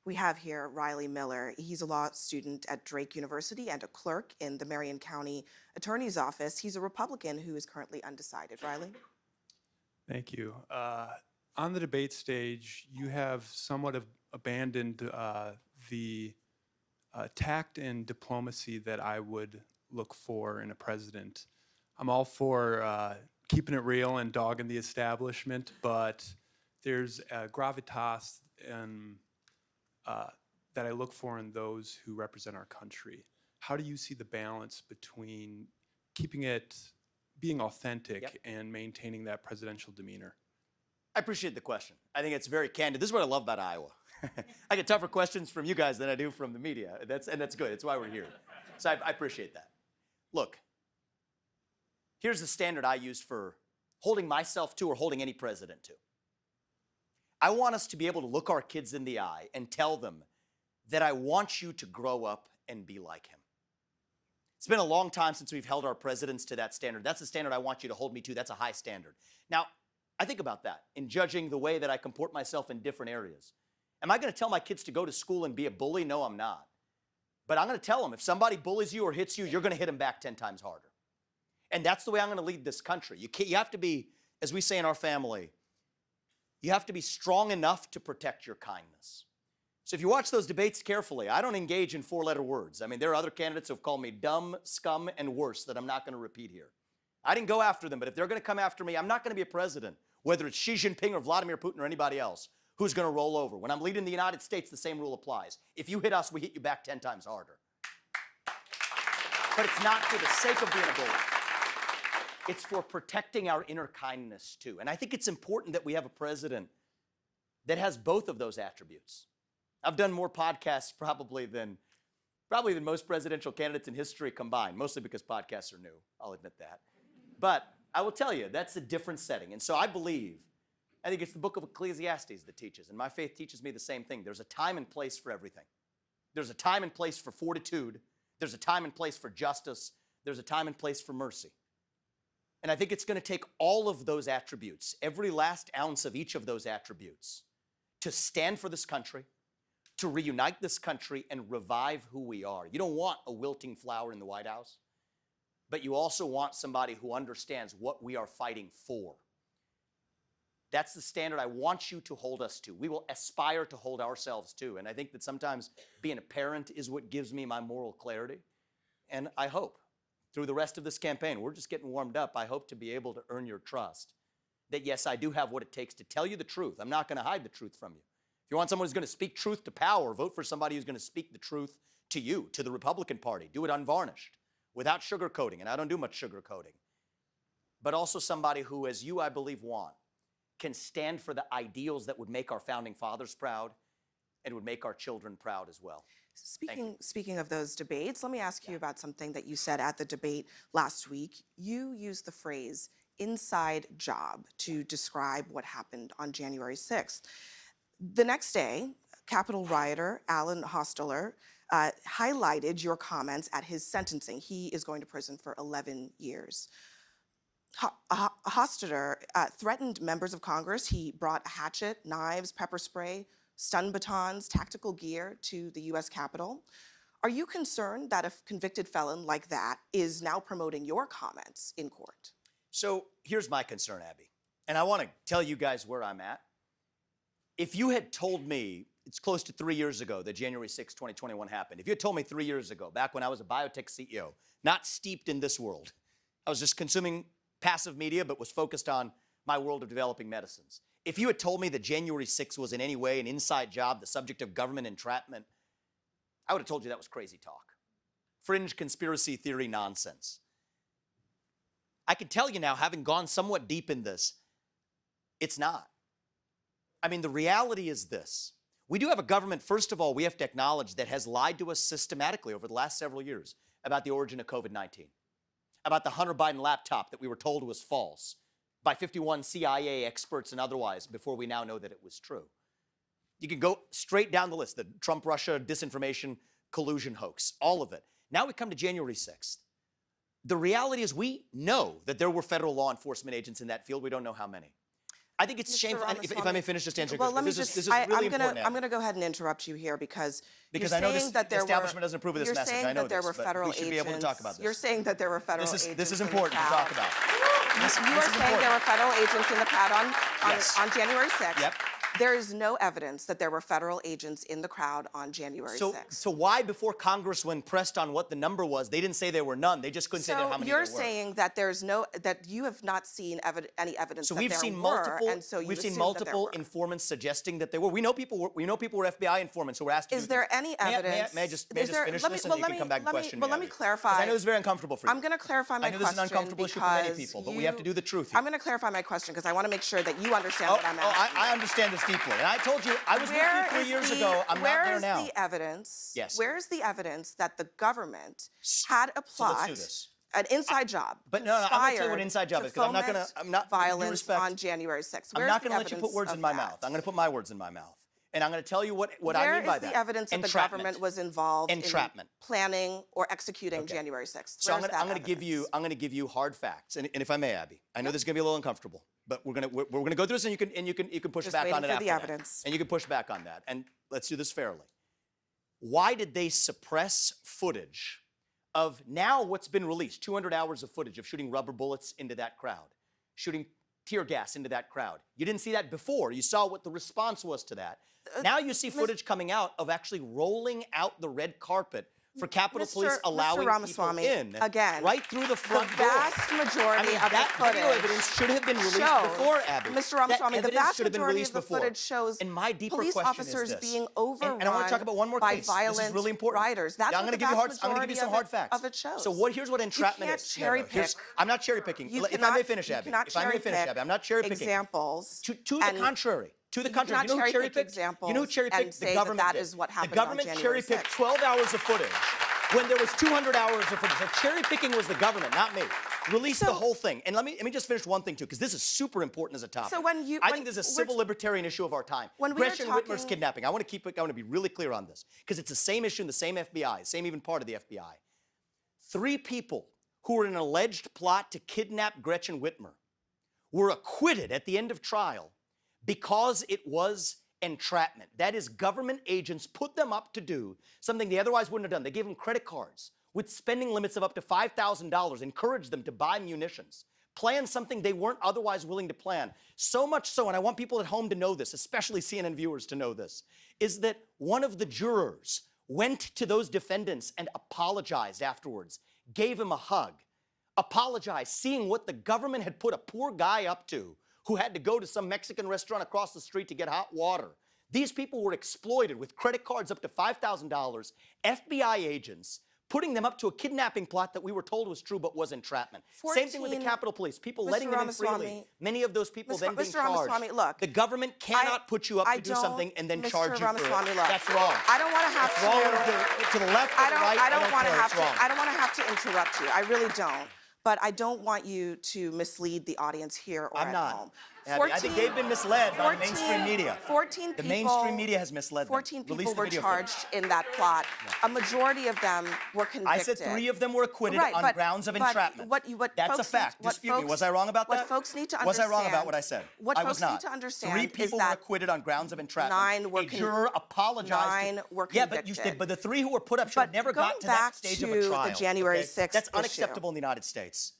We have here Riley Miller. He's a law student at Drake University and a clerk in the Marion County Attorney's Office. He's a Republican who is currently undecided. Riley? Thank you. On the debate stage, you have somewhat abandoned the tact and diplomacy that I would look for in a president. I'm all for keeping it real and dogging the establishment, but there's a gravitas that I look for in those who represent our country. How do you see the balance between keeping it, being authentic, and maintaining that presidential demeanor? I appreciate the question. I think it's very candid. This is what I love about Iowa. I get tougher questions from you guys than I do from the media. That's good. It's why we're here. So I appreciate that. Look, here's the standard I use for holding myself to or holding any president to. I want us to be able to look our kids in the eye and tell them that I want you to grow up and be like him. It's been a long time since we've held our presidents to that standard. That's the standard I want you to hold me to. That's a high standard. Now, I think about that in judging the way that I comport myself in different areas. Am I going to tell my kids to go to school and be a bully? No, I'm not. But I'm going to tell them, if somebody bullies you or hits you, you're going to hit them back 10 times harder. And that's the way I'm going to lead this country. You have to be, as we say in our family, you have to be strong enough to protect your kindness. So if you watch those debates carefully, I don't engage in four-letter words. I mean, there are other candidates who have called me dumb, scum, and worse that I'm not going to repeat here. I didn't go after them, but if they're going to come after me, I'm not going to be a president, whether it's Xi Jinping or Vladimir Putin or anybody else, who's going to roll over. When I'm leading the United States, the same rule applies. If you hit us, we hit you back 10 times harder. But it's not for the sake of being a bully. It's for protecting our inner kindness, too. And I think it's important that we have a president that has both of those attributes. I've done more podcasts probably than most presidential candidates in history combined, mostly because podcasts are new. I'll admit that. But I will tell you, that's a different setting. And so I think it's the book of Ecclesiastes that teaches, and my faith teaches me the same thing. There's a time and place for everything. There's a time and place for fortitude. There's a time and place for justice. There's a time and place for mercy. And I think it's going to take all of those attributes, every last ounce of each of those attributes, to stand for this country, to reunite this country and revive who we are. You don't want a wilting flower in the White House, but you also want somebody who understands what we are fighting for. That's the standard I want you to hold us to. We will aspire to hold ourselves to. And I think that sometimes being a parent is what gives me my moral clarity. And I hope through the rest of this campaign, we're just getting warmed up, I hope to be able to earn your trust that, yes, I do have what it takes to tell you the truth. I'm not going to hide the truth from you. If you want someone who's going to speak truth to power, vote for somebody who's going to speak the truth to you, to the Republican Party. Do it unvarnished, without sugarcoating, and I don't do much sugarcoating. But also somebody who, as you, I believe, want, can stand for the ideals that would make our founding fathers proud and would make our children proud as well. Speaking of those debates, let me ask you about something that you said at the debate last week. You used the phrase inside job to describe what happened on January 6th. The next day, Capitol rioter Alan Hostetter highlighted your comments at his sentencing. He is going to prison for 11 years. Hostetter threatened members of Congress. He brought a hatchet, knives, pepper spray, stun batons, tactical gear to the U.S. Capitol. Are you concerned that a convicted felon like that is now promoting your comments in court? So here's my concern, Abby, and I want to tell you guys where I'm at. If you had told me, it's close to 3 years ago that January 6, 2021 happened. If you had told me 3 years ago, back when I was a biotech CEO, not steeped in this world, I was just consuming passive media, but was focused on my world of developing medicines. If you had told me that January 6th was in any way an inside job, the subject of government entrapment, I would have told you that was crazy talk. Fringe conspiracy theory nonsense. I can tell you now, having gone somewhat deep in this, it's not. I mean, the reality is this. We do have a government, first of all, we have to acknowledge, that has lied to us systematically over the last several years about the origin of COVID-19, about the Hunter Biden laptop that we were told was false by 51 CIA experts and otherwise before we now know that it was true. You can go straight down the list, the Trump-Russia disinformation collusion hoax, all of it. Now we come to January 6th. The reality is we know that there were federal law enforcement agents in that field. We don't know how many. I think it's Mr. shameful. And if I may Ramaswamy, finish just answering well, your let me question, just. this is really important. I'm gonna go ahead and interrupt you here because Because you're I know saying this, that the there establishment were, doesn't approve of this you're message. saying I know that there this, were but federal we should be able to talk about agents- this. You're saying that there were federal agents. This is in the important to crowd. talk about. You This are is saying important. there were federal agents in the crowd Yes. on January 6th. Yep. There is no evidence that there were federal agents in the crowd on January 6th. So why, before Congress, when pressed on what the number was, they didn't say there were none? They just couldn't say how many there were. You're saying that that you have not seen any evidence So that we've there seen were, multiple. and so you We've seen assume that there multiple were. informants suggesting that there were. We know people were FBI informants who were asked to Is do there things. any May I evidence? just Is there- finish let me- this, and well, you let can me- come back and let me- question well, me? let me Abby? 'Cause clarify. I know it's very uncomfortable for you. I'm going to clarify my I know question. this is an uncomfortable issue for many because people, but we have to do the truth here. I'm going to clarify my question because I want to make sure that you understand what I'm asking. I understand this deeply. And I told you, I was with you 3 years ago. I'm not there now. Where is the evidence? Yes. Where is the evidence that the government had a So let's plot, do this. an inside job, But no, I'm going to tell you what conspired inside job to is, because I'm not going foment to, with due violence respect, on January 6th? I'm Where's not the going to let you put evidence words of in my that? mouth. I'm going to put my words in my mouth. And I'm going to tell you what I mean by Where that. is the evidence that the government was involved Entrapment. in planning or executing January 6th? So I'm Where's going that to give you evidence? I'm going to give you hard facts, and if I may, Abby, I know this is going to be a little uncomfortable, but we're going to go through this, and you can push Just back on waiting it for after the that. evidence. And you can push back on that, and let's do this fairly. Why did they suppress footage of now what's been released? 200 hours of footage of shooting rubber bullets into that crowd, shooting tear gas into that crowd. You didn't see that before. You saw what the response was to that. Now you see footage coming out of actually rolling out the red carpet for Capitol Police allowing people Ramaswamy, in, again, right through the front the door. vast majority of the that footage video evidence should have been released shows, before, Abby. Mr. Ramaswamy, that the evidence vast should have been majority released of the before. footage shows And my deeper police question officers is this. being overrun and I want to talk about one more by case. violent This is really important. rioters. That's I'm what going the to give you vast I'm going to give you some hard majority facts. of it shows. So here's what entrapment can't is. cherry pick. I'm not cherry picking. You If I cannot- may finish, you Abby. cannot If I may cherry finish, pick Abby. I'm not cherry picking. examples. To the contrary. To the contrary. You know who cherry picked? examples You know who cherry picked? and say The government that did. is what happened The government on cherry January picked 6th. 12 hours of footage when there was 200 hours of footage. So cherry picking was the government, not me. Release the whole thing. And let me just finish one thing too, because this is super important as a topic. So I think this is a civil libertarian issue of our time. when we are Gretchen Whitmer's talking- kidnapping. I want to be really clear on this, because it's the same issue in the same FBI, same even part of the FBI. 3 people who were in an alleged plot to kidnap Gretchen Whitmer were acquitted at the end of trial because it was entrapment. That is, government agents put them up to do something they otherwise wouldn't have done. They gave them credit cards with spending limits of up to $5,000, encouraged them to buy munitions, plan something they weren't otherwise willing to plan. So much so, and I want people at home to know this, especially CNN viewers to know this, is that one of the jurors went to those defendants and apologized afterwards, gave him a hug, apologized, seeing what the government had put a poor guy up to who had to go to some Mexican restaurant across the street to get hot water. These people were exploited with credit cards up to $5,000, FBI agents putting them up to a kidnapping plot that we were told was true but was entrapment. Same thing with the 14 Capitol Police, people Mr. letting them in freely. Ramaswamy, Many of those people then being Mr. Ramaswamy, charged. look, The government cannot put you up I to do don't- something and then Mr. charge you for Ramaswamy, it. look, That's wrong. I don't want to have It's wrong to the left, or the right. I don't want to care. have It's wrong. to. I don't want to have to interrupt you. I really don't. But I don't want you to mislead the audience here or I'm at not. home. Abby, I think they've been misled by the mainstream media. 14 people. The mainstream media has misled them. 14 Release people the were video charged footage. in that plot. A majority of them were convicted. I said 3 of them were acquitted Right, on but- grounds of but entrapment. what That's a folks fact. need- what Dispute me. folks- Was I wrong about that? What folks need to Was I wrong understand- about what I said? what I folks was not. need to understand 3 is people that were acquitted on grounds of entrapment. 9 were a juror apologized. 9 were Yeah, but convicted. but the 3 who were put up should have But never going got to that back stage to of a the trial. January okay? 6th That's issue. unacceptable in the United States.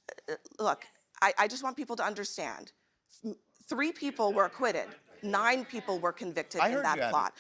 Look, I just want people to understand. 3 people were acquitted. 9 people were convicted I in heard that you, Abby. plot.